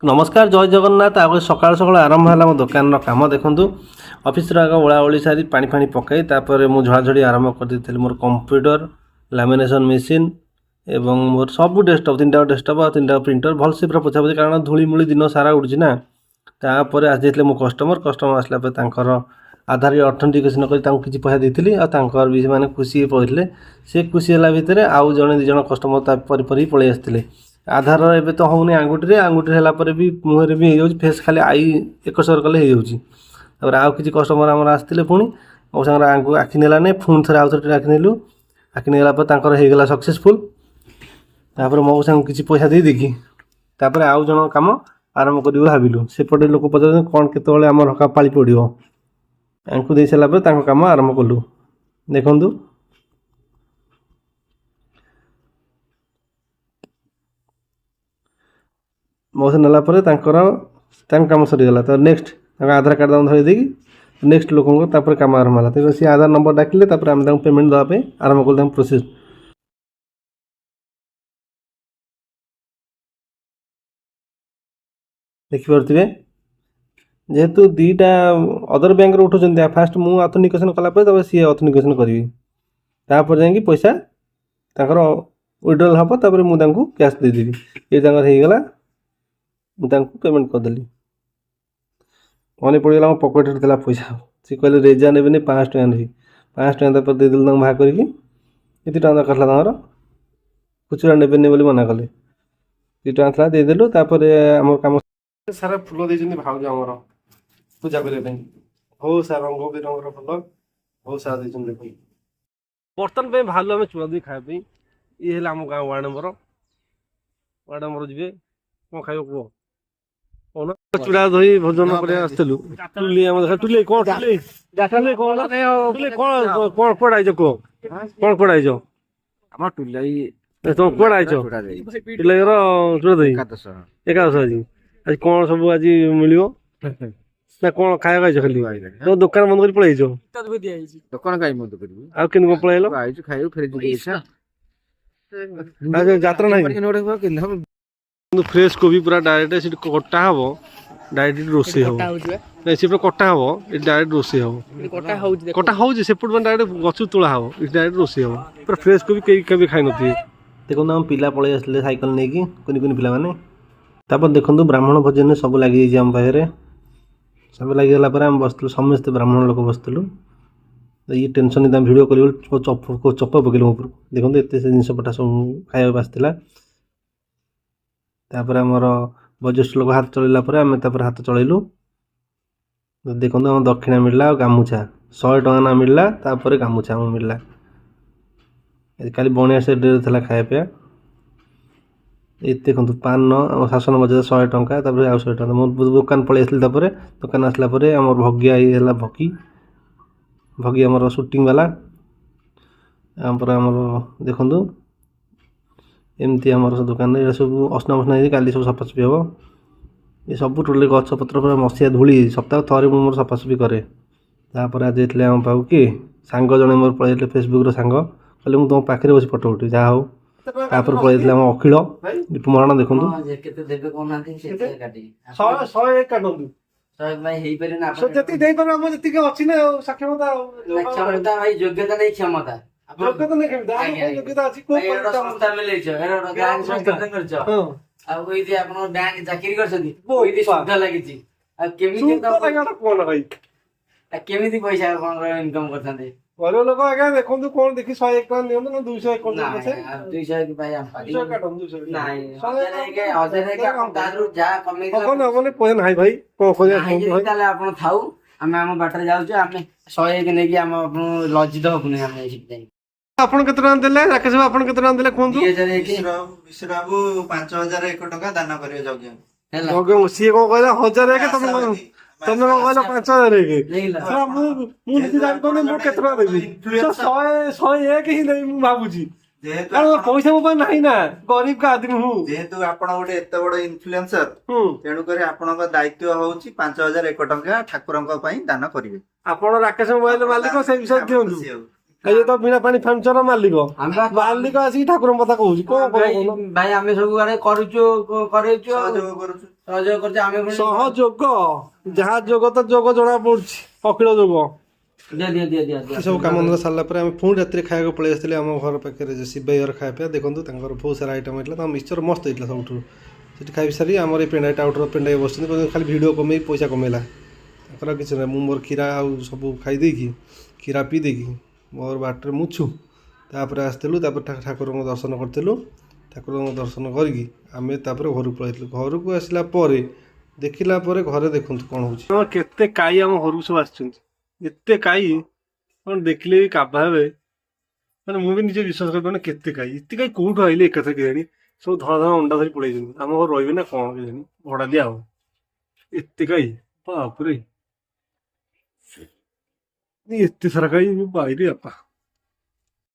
नमस्कार जय जगन्नाथ। आगे सकाल सकाल आरंभ है मो दुकान कम देखूँ ऑफिस आगे ओलाओली सारी पानी फाणी पकई तापर मु झड़ाझड़ी आरंभ कर दी मोर कंप्यूटर लैमिनेशन मेसीन एवं मोर सब डेस्कटॉप 3टा डेस्कटॉप और 3टा प्रिंटर भलसे पूरा पोछापोछि कारण धूलीमूली दिन सारा उड़ी ना। तापर आज जाइए मो कस्टमर आसला आधार ऑथेंटिकेशन कर किसी पैसा देती और भी से खुशी पड़े से खुशी है भितर आउ जड़े दिज कस्टमर परी पलि आसते आधार एवं तो होनी आंगुठी है भी मुहर भी हो फेस खाली आई एक सर्कल हो आउ कि कस्टमर आम आसते पुणी मो सांगे आखि नेलानी पुणी थे आउ थे आखि नेलु आखि नेला होगला सक्सेसफुल तापर मो सांगे किसी पैसा दे देखी तापर आउ जन कम आरंभ कर भाविलु सेपटे लोक पचार कौन केत आम हका पाली पड़ो यांकु दे सारापर कम आरंभ कलु देखु मौसा नेला कम सरीगला तो नेक्स्ट आधार कार्ड धरी देकी नेक्स्ट लोक कम आरंभ है तो सी आधार नंबर डाकिले आम पेमेंट देवाई आरंभ कलु प्रोसेस देखिपे जेहेतु दीटा अदर बैंक उठाऊँ फास्ट मुझे ऑथेंटिकेशन कलापर सी ऑथेंटिकेशन करी तापर जाकि पैसा विड्रॉल हम तापर मुझे कैश देदेवी ये होगला मुझे पेमेंट करदेली मन पड़गला मो पकेट था पैसा सी कहले रेजा ने 500 टका नहीं 500 टका देदेल भाग करके ये दरकार था खुचुरा ने बोली मना कले 2 टका था देदेलु आम कम सारा फुल देते भाज आमर पूजा करने बहुत सारा रंग बिरंगर फुल बहुत सारा देते बर्तन पे भालू आम चूड़ा दी खाया ये आम गाँव वार्ड नंबर जी कौन खाइब कह चूड़ा दही भोजन आसलु टुले कौन पढ़ाई कह कौन पढ़ाई तुम पढ़ाई टुले चूड़ा दही एकादश आज आज कौन सब आज मिल ना कौन खाया खाई खाली तो दुकान बंद कर पलैच दुकान कहीं बंद करी आ केन पलैल खाई फेर जात्रा नहीं फ्रेश कोबी पूरा डायरेक्ट कटा हम डायरेक्ट रोसे हम नहीं से कटा हम डायरेक्ट रोसे हम कटा होपट मैं डायरेक्ट गच तोड़ा हम डायरेक्ट रोसे हम पूरा फ्रेश कोबी कहीं खाई नी देखो आम पिला पलि आसले साइकेल नहीं कि कुनि कुनि पिला माने तापर देखो ब्राह्मण भोजन सब लगी आम पाखे सब लगिगला आम बसलु समस्ते ब्राह्मण लोक बसलु ये टेंशन भिड कर चप पकड़े ऊपर देखो एत जिनस पटा सब खाया आसला तापर आमर वयोज्येष्ठ लोक हाथ चलैला आम हाथ चलैलु देखो आम दक्षिणा मिलला गामुछा 100 टका ना मिलला तापर गामुछा आम मिलला काली बणिया से डेर था खाया ये देखो पान शासन मजा 100 टका तापर आ 100 टका मो दुकान पलि आसली दुकान आसला आम भगिया ये भगी भगी आमर सुटिंग वाला आमर देखु एमती आम दुकान ये सब असना मसना काली सब सफासफी हम ये सब टोटल गछपत्र पूरा मसीहा धूली सप्ताह थे मोर सफासफी कै तापर आज जाइए आम पाक कि सांग जड़े मोर पलि फेसबुक सांग कहले मुझे तुम पाखे बस फटो उठी जहाँ हो तापर पलि आम अखिल महाराणा देखु केमी पैसा इनकम करते घर लोक आज्ञा देखो कौन देखी 101 टका नि ना 200 पैसा ना भाई आम बाटर जाऊँ 101 नहीं लज्जित हबुनि आपण केते टका देले राकेश बाबू आपण केते टका देले कोन विश्राबू 5001 टका दान करियो जग्य जग्य सी को कहला 1001 तुम कहला 5001 मु जान कोने मु केते टका देबी 101 ही नहीं मु भाबुजी पैसा मो पास नहीं ना गरीब का आदमी हूँ जेहेतु आपण गोटे एत बड़ इन्फ्लुएंसर तेणु करी आपण दायित्व होउची 5001 टका ठाकुरंक पई दान करिवे आपण राकेश मोबाइल मालिक से विषय दियंतु ଇଏ ତ ବିନା ପାଣି ଫର୍ଣ୍ଣିଚର ମାଲିକ ଆମେ ବା- ମାଲିକ ଆସିକି ଠାକୁରଙ୍କ କଥା କହୁଛି କଣ ଭାଇ କହୁନ ଭାଇ ଆମେ ସବୁ ଆଡେ କରୁଛୁ କରେଇଛୁ ସହଯୋଗ କରୁଛୁ। ସହଯୋଗ କରୁଛୁ ଆମେ ପୁଣି ସହଯୋଗ ଯାହା ଯୋଗ ତ ଯୋଗ ଜଣା ପଡୁଛି ଅଖିଳ ଯୋଗ ଦିଅ ଦିଅ ଦିଅ ଦିଅ ଦିଅ। ଏ ସବୁ କାମ ଧନ୍ଦା ସାରିଲା ପରେ ଆମେ ପୁଣି ରାତିରେ ଖାଇବାକୁ ପଳେଇ ଆସିଥିଲେ ଆମ ଘର ପାଖରେ ଯେ ଶିବ ଭାଇ ଘର ଖାଇବା ପିଇବା ଦେଖନ୍ତୁ ତାଙ୍କର ବହୁତ ସାରା ଆଇଟମ୍ ହେଇଥିଲା ତାଙ୍କ ମିକ୍ସଚର ମସ୍ତ ହେଇଥିଲା ସବୁଠୁ ସେଠି ଖାଇ ସାରି ଆମର ଏ ପେଣ୍ଡାଇଟା ଆଉଟର ପେଣ୍ଡାଇ ବସିଛନ୍ତି କହୁଛନ୍ତି ଖାଲି ଭିଡ଼ିଓ କମେଇ ପଇସା କମେଇଲା ତାଙ୍କର କିଛି ନାହିଁ ମୁଁ ମୋର କ୍ଷୀରା ଆଉ ସବୁ ଖାଇ ଦେଇକି କ୍ଷୀରା ପିଇ ଦେଇକି ମୋର ବାଟରେ ମୁଛୁ ତାପରେ ଆସିଥିଲୁ ତାପରେ ଠାକୁରଙ୍କ ଦର୍ଶନ କରିଥିଲୁ ଠାକୁରଙ୍କ ଦର୍ଶନ କରିକି ଆମେ ତାପରେ ଘରକୁ ପଳେଇଥିଲୁ ଘରକୁ ଆସିଲା ପରେ ଦେଖିଲା ପରେ ଘରେ ଦେଖନ୍ତୁ କ'ଣ ହେଉଛି କେତେ କାଇ ଆମ ଘରକୁ ସବୁ ଆସିଛନ୍ତି ଏତେ କାଇ କ'ଣ ଦେଖିଲେ ବି କାବା ହେବେ ମାନେ ମୁଁ ବି ନିଜେ ବିଶ୍ୱାସ କରିପାରୁନି କେତେ କାଇ ଏତେ କାଇ କୋଉଠୁ ଆଇଲେ ଏକାଥରେ କେଜାଣି ସବୁ ଧଳା ଧଳା ଅଣ୍ଡା ଧରି ପଳେଇଛନ୍ତି ଆମ ଘର ରହିବେ ନା କ'ଣ କେଜାଣି ଭଡ଼ା ଦିଆ ହବ ଏତେ କାଇ ବାପରେ ଏତେ ସାରା କାଇ ବାଇରେ ବାପା